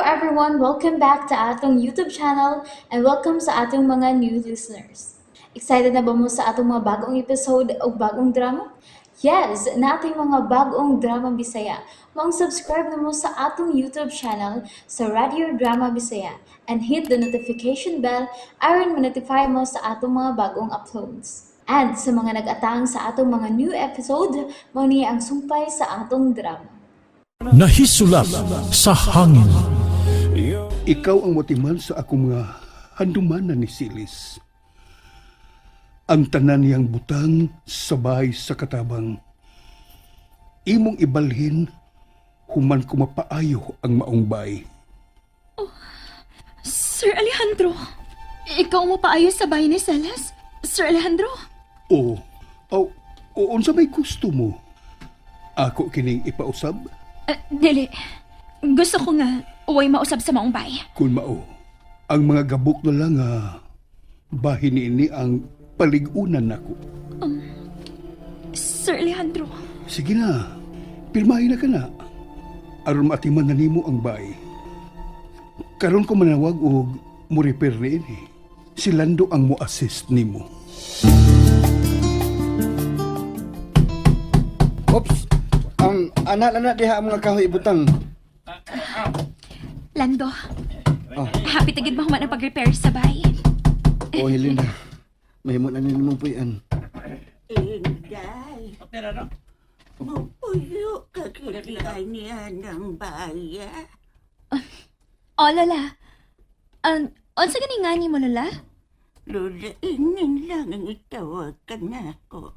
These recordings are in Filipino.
everyone, welcome back to atong YouTube channel and welcome sa atong mga new listeners. Excited na ba mo sa atong mga bagong episode o bagong drama? Yes, na ating mga bagong drama Bisaya. Mag-subscribe na mo sa atong YouTube channel sa Radio Drama Bisaya and hit the notification bell aron ma-notify mo sa atong mga bagong uploads. And sa mga nag-atang sa atong mga new episode, mo niya ang sumpay sa atong drama. Nahisulap sa hangin. Ikaw ang motiman sa akong mga handumanan ni Silis. Ang tanan niyang butang sa bahay sa katabang. Imong ibalhin, human ko mapaayo ang maong bay. Sir Alejandro, ikaw mo paayos sa bahay ni Celes? Sir Alejandro? O unsa may gusto mo? Ako kining ipausab? Dili. Gusto ko nga uway mausab sa maong bay. Kun mao, ang mga gabok na lang bahin ini ang paligunan nako. Sir Alejandro. Sige na, pirmahin na ka na. Aron maatiman na nimo ang bay. Karon ko manawag og mo repair ni si Lando ang mo-assist nimo. Oops! Ang anak-anak diha ang mga kahoy ibutang. Lando. Oh. Happy tagid mahuman ang pag-repair sa bay. Oh, Helena. Mahimot na nila mong puyan. Inday, mapuyo ka kaya niya ng baya. O, Lola. Unsa gani nga ni mo, Lola? Lola, inin lang ang itawag ka na ako.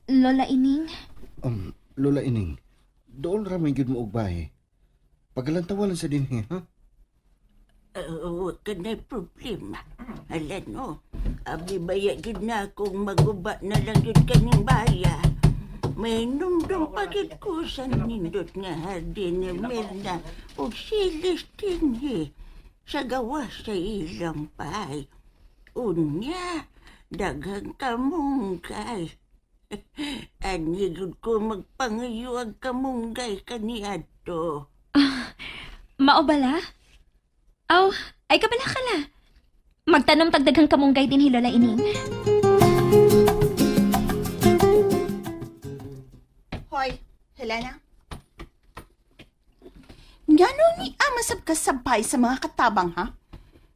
Lola Ining? Lola Ining, doon ramay gyud mo og bahay. Pagalantawalan sa dinhi, ha? Huwag ka na problema. Alam mo, abi baya gid na akong maguba na lang yun kaning baya. May numdum pagid ko sa nindot nga hardin ni Mirna o silis dinhi sa gawa sa ilang pay. Unya, daghang kamunggay. Anigod ko magpangayo ang kamunggay kaniadto. Mao bala? Aw, ay kabala ka la. Magtanom tagdaghang kamunggay din hi Lola Ining. Hoy, Helena. Ngano ni amasab ka sabay sa mga katabang, ha?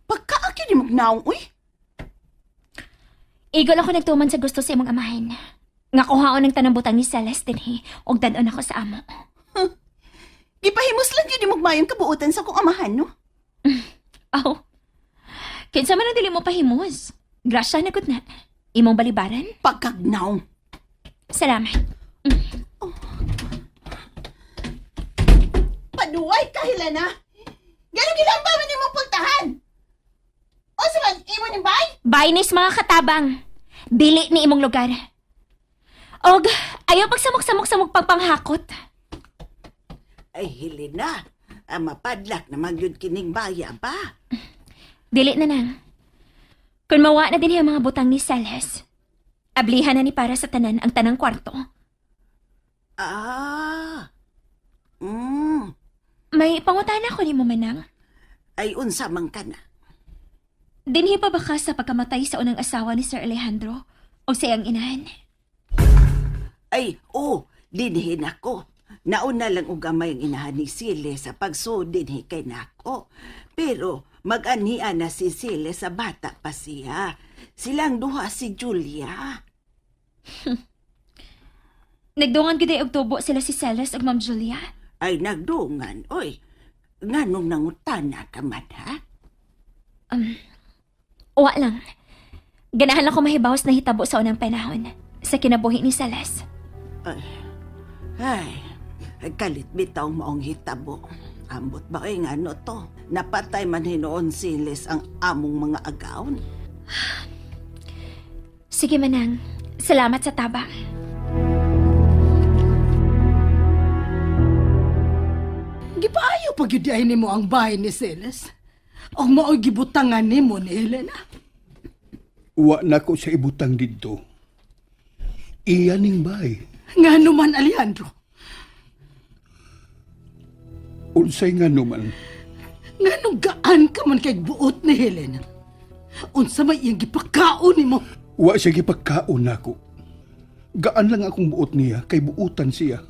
Pagkaakyo di magnaong, uy. Igol ako nagtuman sa gusto sa imong amahin. Nga kuhaon ng tanang ni Celeste din og dadon ako sa amo. Gipahimos lang yun di magmayong kabuutan sa kong amahan, no? Aw, kinsa man ang dili mo pahimos. Grasya na gud na. Imong balibaran? Pagkagnaong. Salamat. Paduway ka, Helena. Gano'ng gilamba man yung pagtahan? O saman, imo ni bay? Bainis mga katabang. Dili ni imong lugar. Og, ayaw pagsamok-samok sa pagpanghakot. Ay, Helena, mapadlak naman yun kining baya ba? Dili na nang. Kung mawa na din ang mga butang ni Celes, ablihan na ni para sa tanan ang tanang kwarto. Ah, May pangutana ko ni mo manang. ay unsa man ka na. Dinhi pa ba ka sa pagkamatay sa unang asawa ni Sir Alejandro o sa iyang inahan? Ay, dinhin ako. Nauna lang og gamay ang inahan ni Sile sa pagsudin kay nako. Pero mag-anian na si Sile sa bata pa siya. Silang duha si Julia. Nagdungan gid og tubo sila si Celes ug Ma'am Julia. Ay nagdungan, oy. Nganong nangutana ka man, ha? Wa lang. Ganahan lang ko mahibawas na hitabo sa unang panahon sa kinabuhi ni Celes. Ay, kalit bitaw maong hitabo. Ambot ba ay ngano to? Napatay man hinoon silis ang among mga agaon. Sige manang, salamat sa tabang. Gipaayo pag yudiay nimo ang bahay ni Celes. O mao'y gibutangan nimo ni Helena. Wa na ko sa ibutang didto. Iya ning bay. Nga naman, Alejandro. Unsay nga naman, Nga nung gaan ka man kay buot ni Helena. Unsa may iyang gipakaon ni mo. wa siya gipagkaon nako. Gaan lang akong buot niya kay buutan siya.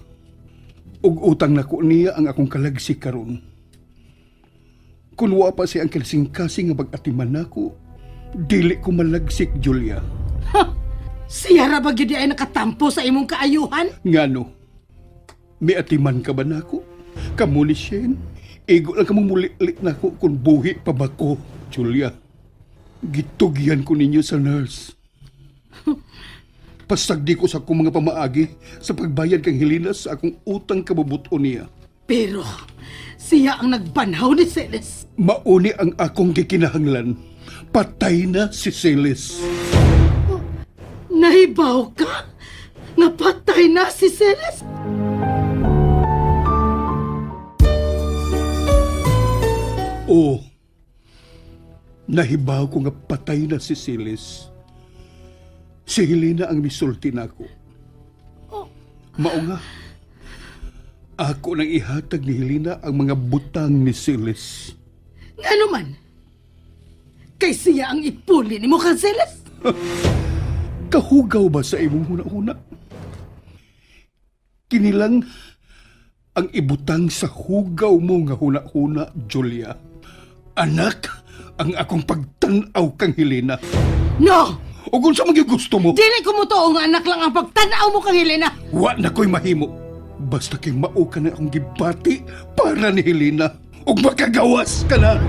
Ug utang nako niya ang akong kalagsik karon. Kung wa pa siya ang kasing-kasing nga pag-atiman nako, dili ko malagsik, Julia. Siya ra ba gyud ay nakatampo sa imong kaayuhan? Ngano? May atiman ka ba nako? Kamu ni Shane? Igo lang kamong muli-lit nako kung buhi pa ba ko, Julia. Gitugyan ko ninyo sa nurse. Pasagdi ko sa akong mga pamaagi sa pagbayad kang Helena sa akong utang kabubuto niya. Pero siya ang nagbanhaw ni Celes. Mauni ang akong gikinahanglan. Patay na si Celes. Nahibaw ka? Napatay na si Celes? Oo. Nahibaw ko nga patay na si Celes. Si Helena ang misulti nako. Mao nga. Ako nang ihatag ni Helena ang mga butang ni Celes. Nga naman. Kay siya ang ipuli ni mo kang Celes? Kahugaw ba sa imong huna-huna? Kinilang ang ibutang sa hugaw mo nga huna-huna, Julia. Anak, ang akong pagtanaw kang Helena. No! O kung sa mga gusto mo, Dili ko mo to nga anak lang ang pagtanaw mo kang Helena. wa na ko'y mahimo. Basta kay mao ka na akong gibati para ni Helena. O makagawas ka na.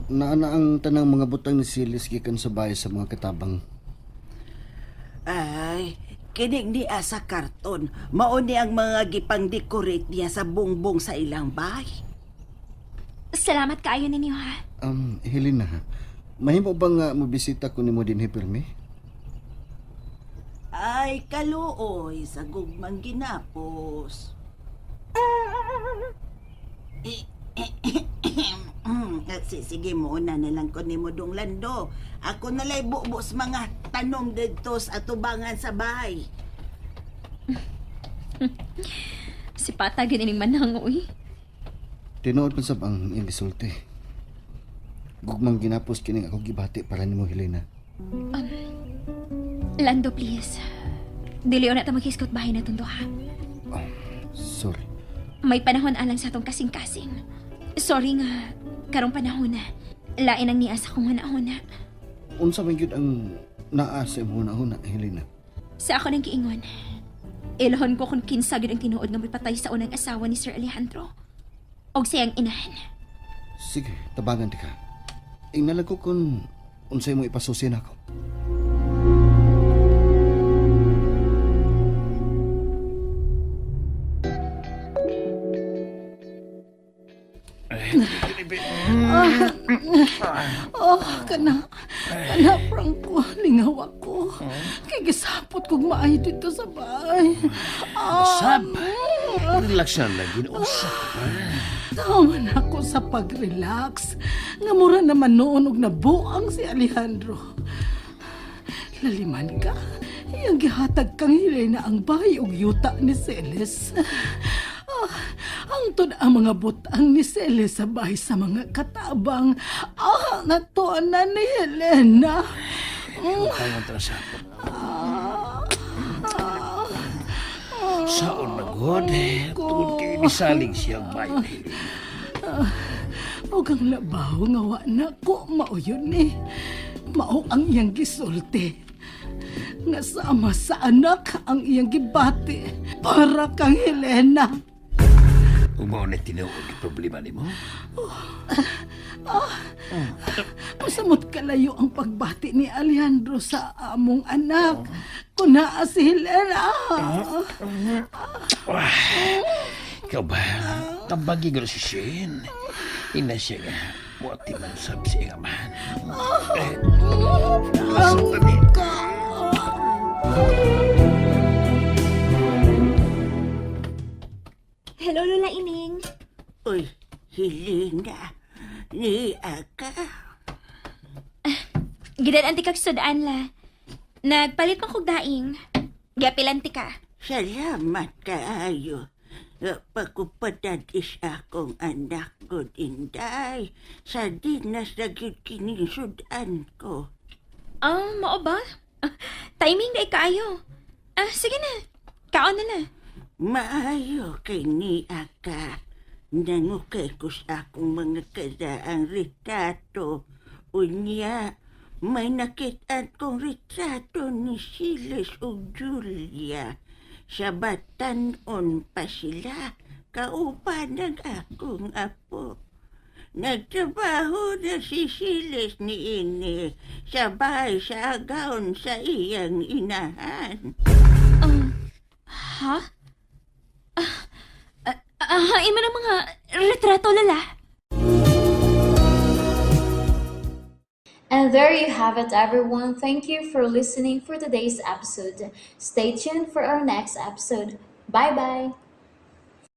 Naana ang tanang mga butang ni Silis gikan sa bahay sa mga katabang. Ay, kinig ni sa karton. Mao ni ang mga gipang-decorate niya sa bongbong sa ilang bahay. Salamat kaayo ninyo ha. Helena, mahimo ba nga mabisita ko nimo din Permi? Ay, kaluoy sa gugmang ginapos. Sige muna na lang ko nimo dong lando. Ako nalay bubos mga tanom dito sa atubangan sa bahay. Si Pata ganing manangoy. Tinuod man sab ang iyang gisulti. Gugmang ginapos kining ako gibati para nimo Helena. Lando, please. Dili na ta maghiskot bahay na tundo ha. Sorry. May panahon alang sa atong kasing-kasing. Sorry nga, karong panahon na. Lain ang niya sa kong huna-huna. Unsa man gyud ang naa sa imong huna-huna, Helena? Sa ako nang kiingon. Ilahon ko kung kinsa gyud ang tinuod nga may patay sa unang asawa ni Sir Alejandro. Og siyang inahan. Sige, tabangan di ka. Ingnalag ko kung unsay mo ipasusin ako. Kana Franco, lingaw ako. Kay gisapot kog maayo dito sa bahay. Sab, relax na lang yun. Tawan ako sa pag-relax. Nga mura naman noon og nabuang si Alejandro. Laliman ka. Iyang gihatag kang Helena ang bahay og yuta ni Celes. Ang ang mga butang ni Celes sa bahay sa mga katabang. Natuan na ni Helena. Kaya trasapot. Saon na god, tungod kayo nisaling siyang bayan. O kang labaw nga wa na ko mao yun eh. Mao ang iyang gisulti. Nga sama sa anak ang iyang gibati para kang Helena. Umaw na tinuod ang problema ni mo? Masamot kalayo ang pagbati ni Alejandro sa among anak. Kuna si Helena. Ikaw ba? Tabagi ko si Shane. Ina siya nga. Buati man sab siya nga man. Hello, Lola Ining. Uy, Helena, niya ka. Gidan-anti kag sudaan la. Nagpalit mo kog daing. Gapilanti ka. Salamat kaayo. Pagkupadadis akong anak god inday. Sa dinas na gyud kining sudan ko. Mao ba? Timing na ikayo. Sige na. Kaon na na. Maayo kay ni Aka. Nangukay ko sa akong mga kadaang retrato. Unya, may nakitaan kong retrato ni Silas o Julia. Sa batanon pa sila. Kaupan ng akong apo. Nagtrabaho na si Silas ni Ini sa bahay sa agaon sa iyang inahan. Ha? Imo ng mga retrato, lala. And there you have it, everyone. Thank you for listening for today's episode. Stay tuned for our next episode. Bye bye.